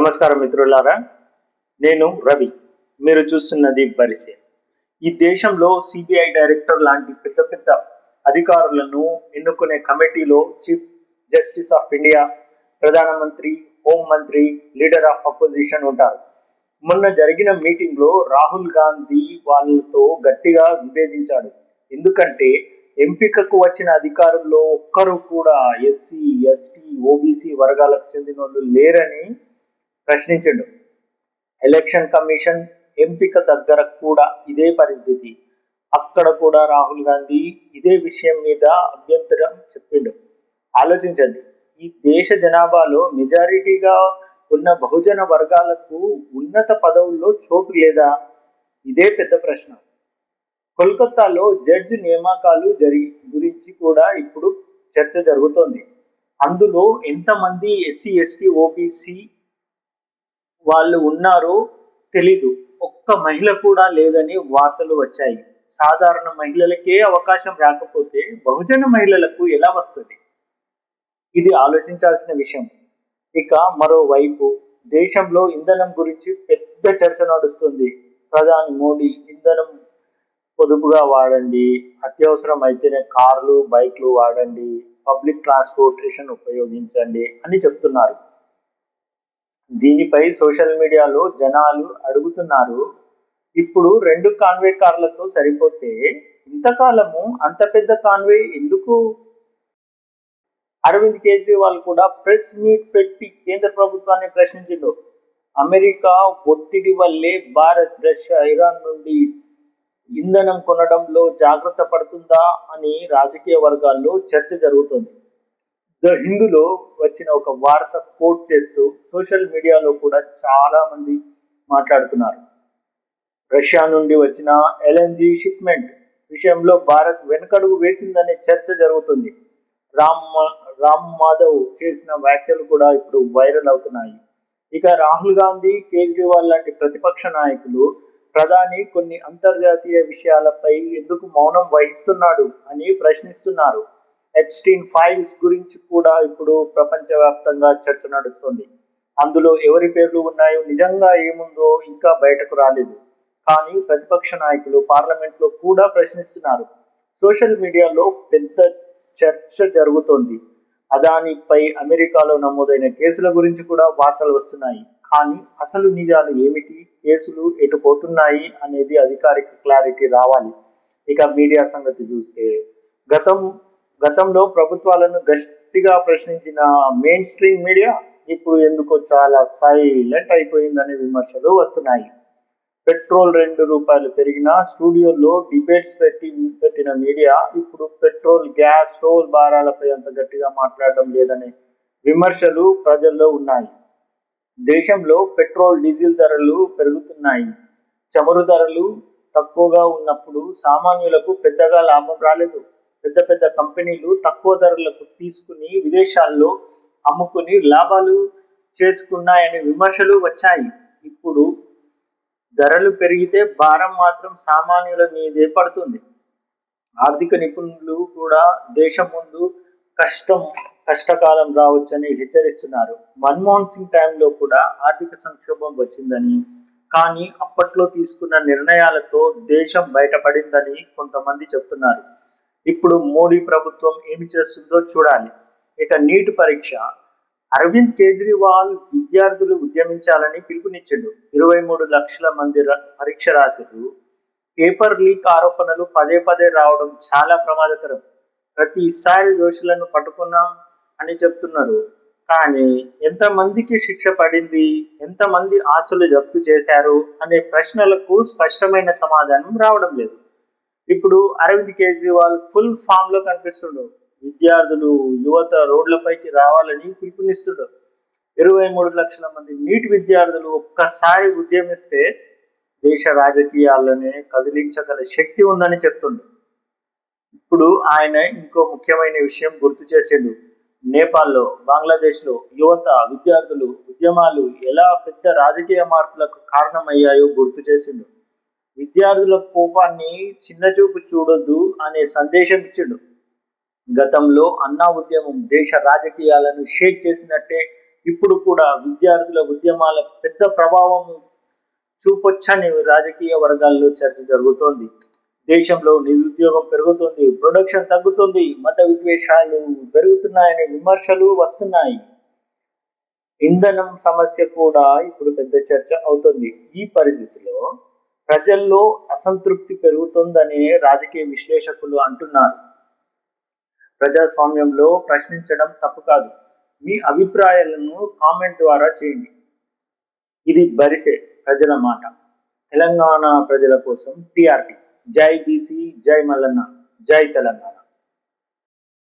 నమస్కారం మిత్రులారా, నేను రవి. మీరు చూస్తున్నది బరిసే. ఈ దేశంలో సిబిఐ డైరెక్టర్ లాంటి పెద్ద పెద్ద అధికారులను ఎన్నుకునే కమిటీలో చీఫ్ జస్టిస్ ఆఫ్ ఇండియా, ప్రధానమంత్రి, హోంమంత్రి, లీడర్ ఆఫ్ అపోజిషన్ ఉంటారు. మొన్న జరిగిన మీటింగ్లో రాహుల్ గాంధీ వాళ్ళతో గట్టిగా విభేదించాడు. ఎందుకంటే ఎంపికకు వచ్చిన అధికారుల్లో ఒక్కరు కూడా ఎస్సీ, ఎస్టీ, ఓబీసీ వర్గాలకు చెందిన వాళ్ళు లేరని ప్రశ్నించండు. ఎలక్షన్ కమిషన్ ఎంపిక దగ్గర కూడా ఇదే పరిస్థితి. అక్కడ కూడా రాహుల్ గాంధీ ఇదే విషయం మీద అభ్యంతరం చెప్పిండు. ఆలోచించండి, ఈ దేశ జనాభాలో మెజారిటీగా ఉన్న బహుజన వర్గాలకు ఉన్నత పదవుల్లో చోటు లేదా? ఇదే పెద్ద ప్రశ్న. కోల్కతాలో జడ్జి నియామకాలు గురించి కూడా ఇప్పుడు చర్చ జరుగుతోంది. అందులో ఎంతమంది ఎస్సీ, ఎస్టీ, ఓబీసీ వాళ్ళు ఉన్నారో తెలీదు. ఒక్క మహిళ కూడా లేదని వార్తలు వచ్చాయి. సాధారణ మహిళలకే అవకాశం రాకపోతే బహుజన మహిళలకు ఎలా వస్తుంది? ఇది ఆలోచించాల్సిన విషయం. ఇక మరోవైపు దేశంలో ఇంధనం గురించి పెద్ద చర్చ నడుస్తుంది. ప్రధాని మోడీ ఇంధనం పొదుపుగా వాడండి, అత్యవసరం అయితేనే కార్లు, బైక్లు వాడండి, పబ్లిక్ ట్రాన్స్పోర్టేషన్ ఉపయోగించండి అని చెప్తున్నారు. దీనిపై సోషల్ మీడియాలో జనాలు అడుగుతున్నారు, ఇప్పుడు 2 కాన్వే కార్లతో సరిపోతే ఇంతకాలము అంత పెద్ద కాన్వే ఎందుకు? అరవింద్ కేజ్రీవాల్ కూడా ప్రెస్ మీట్ పెట్టి కేంద్ర ప్రభుత్వాన్ని ప్రశ్నించిండు. అమెరికా ఒత్తిడి వల్లే భారత్, రష్యా, ఇరాన్ నుండి ఇంధనం కొనడంలో జాగ్రత్త పడుతుందా అని రాజకీయ వర్గాల్లో చర్చ జరుగుతుంది. ద హిందూలో వచ్చిన ఒక వార్త కోట్ చేస్తూ సోషల్ మీడియాలో కూడా చాలా మంది మాట్లాడుతున్నారు. రష్యా నుండి వచ్చిన ఎల్ఎన్జి షిప్మెంట్ విషయంలో భారత్ వెనుకడుగు వేసిందనే చర్చ జరుగుతుంది. రామ్ మాధవ్ చేసిన వ్యాఖ్యలు కూడా ఇప్పుడు వైరల్ అవుతున్నాయి. ఇక రాహుల్ గాంధీ, కేజ్రీవాల్ లాంటి ప్రతిపక్ష నాయకులు ప్రధాని కొన్ని అంతర్జాతీయ విషయాలపై ఎందుకు మౌనం వహిస్తున్నాడు అని ప్రశ్నిస్తున్నారు. ఎప్స్టీన్ ఫైల్స్ గురించి కూడా ఇప్పుడు ప్రపంచవ్యాప్తంగా చర్చ నడుస్తుంది. అందులో ఎవరి పేర్లు ఉన్నాయో, నిజంగా ఏముందో ఇంకా బయటకు రాలేదు. కానీ ప్రతిపక్ష నాయకులు పార్లమెంట్లో కూడా ప్రశ్నిస్తున్నారు. సోషల్ మీడియాలో పెద్ద చర్చ జరుగుతోంది. అదానిపై అమెరికాలో నమోదైన కేసుల గురించి కూడా వార్తలు వస్తున్నాయి. కానీ అసలు నిజాలు ఏమిటి, కేసులు ఎటు పోతున్నాయి అనేది అధికారిక క్లారిటీ రావాలి. ఇక మీడియా సంగతి చూస్తే గతంలో ప్రభుత్వాలను గట్టిగా ప్రశ్నించిన మెయిన్ స్ట్రీమ్ మీడియా ఇప్పుడు ఎందుకో చాలా సైలెంట్ అయిపోయిందనే విమర్శలు వస్తున్నాయి. పెట్రోల్ ₹2 పెరిగినా స్టూడియోలో డిబేట్స్ పెట్టిన మీడియా ఇప్పుడు పెట్రోల్, గ్యాస్, టోల్ భారాలపై అంత గట్టిగా మాట్లాడడం లేదనే విమర్శలు ప్రజల్లో ఉన్నాయి. దేశంలో పెట్రోల్, డీజిల్ ధరలు పెరుగుతున్నాయి. చమురు ధరలు తక్కువగా ఉన్నప్పుడు సామాన్యులకు పెద్దగా లాభం రాలేదు. పెద్ద పెద్ద కంపెనీలు తక్కువ ధరలకు తీసుకుని విదేశాల్లో అమ్ముకుని లాభాలు చేసుకున్నాయనే విమర్శలు వచ్చాయి. ఇప్పుడు ధరలు పెరిగితే భారం మాత్రం సామాన్యుల మీదే పడుతుంది. ఆర్థిక నిపుణులు కూడా దేశం ముందు కష్టకాలం రావచ్చని హెచ్చరిస్తున్నారు. మన్మోహన్ సింగ్ టైంలో కూడా ఆర్థిక సంక్షోభం వచ్చిందని, కానీ అప్పట్లో తీసుకున్న నిర్ణయాలతో దేశం బయటపడిందని కొంతమంది చెప్తున్నారు. ఇప్పుడు మోడీ ప్రభుత్వం ఏమి చేస్తుందో చూడాలి. ఇక నీట్ పరీక్ష. అరవింద్ కేజ్రీవాల్ విద్యార్థులు ఉద్యమించాలని పిలుపునిచ్చిండు. 23 లక్షల మంది పరీక్ష రాశారు. పేపర్ లీక్ ఆరోపణలు పదే పదే రావడం చాలా ప్రమాదకరం. ప్రతిసారి దోషులను పట్టుకున్నాం అని చెప్తున్నారు, కానీ ఎంతమందికి శిక్ష పడింది, ఎంతమంది ఆస్తులు జప్తు చేశారు అనే ప్రశ్నలకు స్పష్టమైన సమాధానం రావడం లేదు. ఇప్పుడు అరవింద్ కేజ్రీవాల్ ఫుల్ ఫామ్ లో కనిపిస్తుండ్రు. విద్యార్థులు, యువత రోడ్లపైకి రావాలని పిలుపునిస్తుండ్రు. 23 లక్షల మంది నీట్ విద్యార్థులు ఒక్కసారి ఉద్యమిస్తే దేశ రాజకీయాలనే కదిలించగల శక్తి ఉందని చెప్తుండ్రు. ఇప్పుడు ఆయన ఇంకో ముఖ్యమైన విషయం గుర్తు చేసిండు. నేపాల్లో, బంగ్లాదేశ్లో యువత, విద్యార్థులు ఉద్యమాలు ఎలా పెద్ద రాజకీయ మార్పులకు కారణమయ్యాయో గుర్తు చేసిండు. విద్యార్థుల కోపాన్ని చిన్నచూపు చూడొద్దు అనే సందేశం ఇచ్చిండు. గతంలో అన్నా ఉద్యమం దేశ రాజకీయాలను షేక్ చేసినట్టే ఇప్పుడు కూడా విద్యార్థుల ఉద్యమాల పెద్ద ప్రభావం చూపొచ్చని రాజకీయ వర్గాల్లో చర్చ జరుగుతోంది. దేశంలో నిరుద్యోగం పెరుగుతుంది, ప్రొడక్షన్ తగ్గుతుంది, మత విద్వేషాలు పెరుగుతున్నాయనే విమర్శలు వస్తున్నాయి. ఇంధనం సమస్య కూడా ఇప్పుడు పెద్ద చర్చ అవుతుంది. ఈ పరిస్థితిలో ప్రజల్లో అసంతృప్తి పెరుగుతుందని రాజకీయ విశ్లేషకులు అంటున్నారు. ప్రజాస్వామ్యంలో ప్రశ్నించడం తప్పు కాదు. మీ అభిప్రాయాలను కామెంట్ ద్వారా చేయండి. ఇది బరిసే ప్రజల మాట. తెలంగాణ ప్రజల కోసం టిఆర్పి. జై బీసీ, జై మల్లన్న, జై తెలంగాణ.